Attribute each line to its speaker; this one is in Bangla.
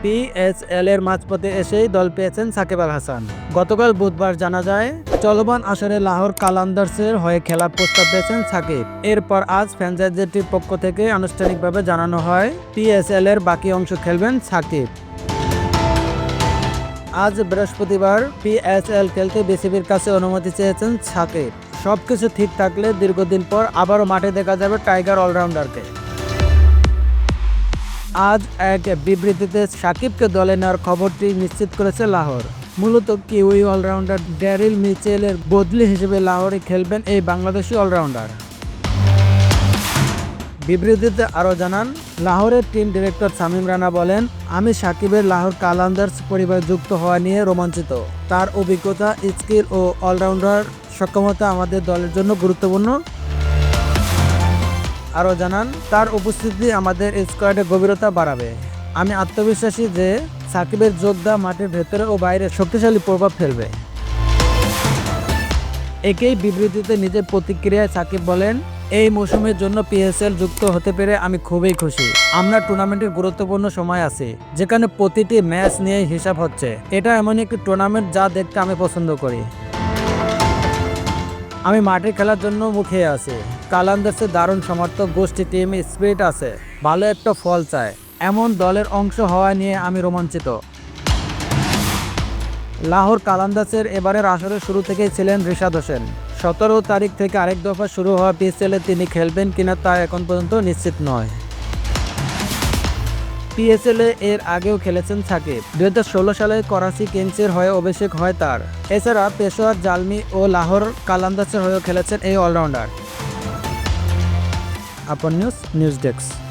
Speaker 1: পিএসএল এর মাঝপথে এসেই দল পেয়েছেন সাকিব আল হাসান। গতকাল বুধবার জানা যায় চলমান আসরে লাহোর কালান্দার্সের হয়ে খেলার প্রস্তাব পেয়েছেন সাকিব। এরপর আজ ফ্র্যাঞ্চাইজিটির পক্ষ থেকে আনুষ্ঠানিকভাবে জানানো হয় পিএসএল এর বাকি অংশ খেলবেন সাকিব। আজ বৃহস্পতিবার পিএসএল খেলতে বিসিবির কাছে অনুমতি চেয়েছেন সাকিব। সবকিছু ঠিক থাকলে দীর্ঘদিন পর আবারও মাঠে দেখা যাবে টাইগার অলরাউন্ডারকে। আজ এক বিবৃতিতে সাকিবকে দলে নেওয়ার খবরটি নিশ্চিত করেছে লাহোর। মূলত কিউই অলরাউন্ডার ড্যারিল মিচেলের বদলি হিসেবে লাহোরে খেলবেন এই বাংলাদেশি অলরাউন্ডার। বিবৃতিতে আরও জানান, লাহোরের টিম ডিরেক্টর শামীম রানা বলেন, আমি সাকিবের লাহোর কালান্দার্স পরিবারে যুক্ত হওয়া নিয়ে রোমাঞ্চিত। তার অভিজ্ঞতা, স্কিল ও অলরাউন্ডার সক্ষমতা আমাদের দলের জন্য গুরুত্বপূর্ণ। আরও জানান, তার উপস্থিতি আমাদের স্কোয়াডে গভীরতা বাড়াবে। আমি আত্মবিশ্বাসী যে সাকিবের যোগদা মাঠের ভেতরে ও বাইরে শক্তিশালী প্রভাব ফেলবে। একই বিবৃতিতে নিজের প্রতিক্রিয়ায় সাকিব বলেন, এই মৌসুমের জন্য পিএসএল যুক্ত হতে পেরে আমি খুবই খুশি। আমরা টুর্নামেন্টের গুরুত্বপূর্ণ সময় আছে, যেখানে প্রতিটি ম্যাচ নিয়ে হিসাব হচ্ছে। এটা এমন একটি টুর্নামেন্ট যা দেখতে আমি পছন্দ করি। আমি মাঠে খেলার জন্য মুখিয়ে আছি। কালান্দার্সের দারুণ সমর্থক গোষ্ঠী, টিম স্পিরিট আছে। ভালো একটা ফল চায়, এমন দলের অংশ হওয়া নিয়ে আমি রোমাঞ্চিত। লাহোর কালান্দার্সের এবারের আসরের শুরু থেকেই ছিলেন রিশাদ হোসেন। 17 তারিখ থেকে আরেক দফা শুরু হওয়া পিএসএলে তিনি খেলবেন কিনা তা এখন পর্যন্ত নিশ্চিত নয়। পিএসএলে এর আগেও খেলেছেন সাকিব। 2016 সালে করাচি কিংসের হয়ে অভিষেক হয় তার। এছাড়া পেশোয়ার, জালমি ও লাহোর কালান্দার্সের হয়েও খেলেছেন এই অলরাউন্ডার। আপন নিউজ ডেস্ক।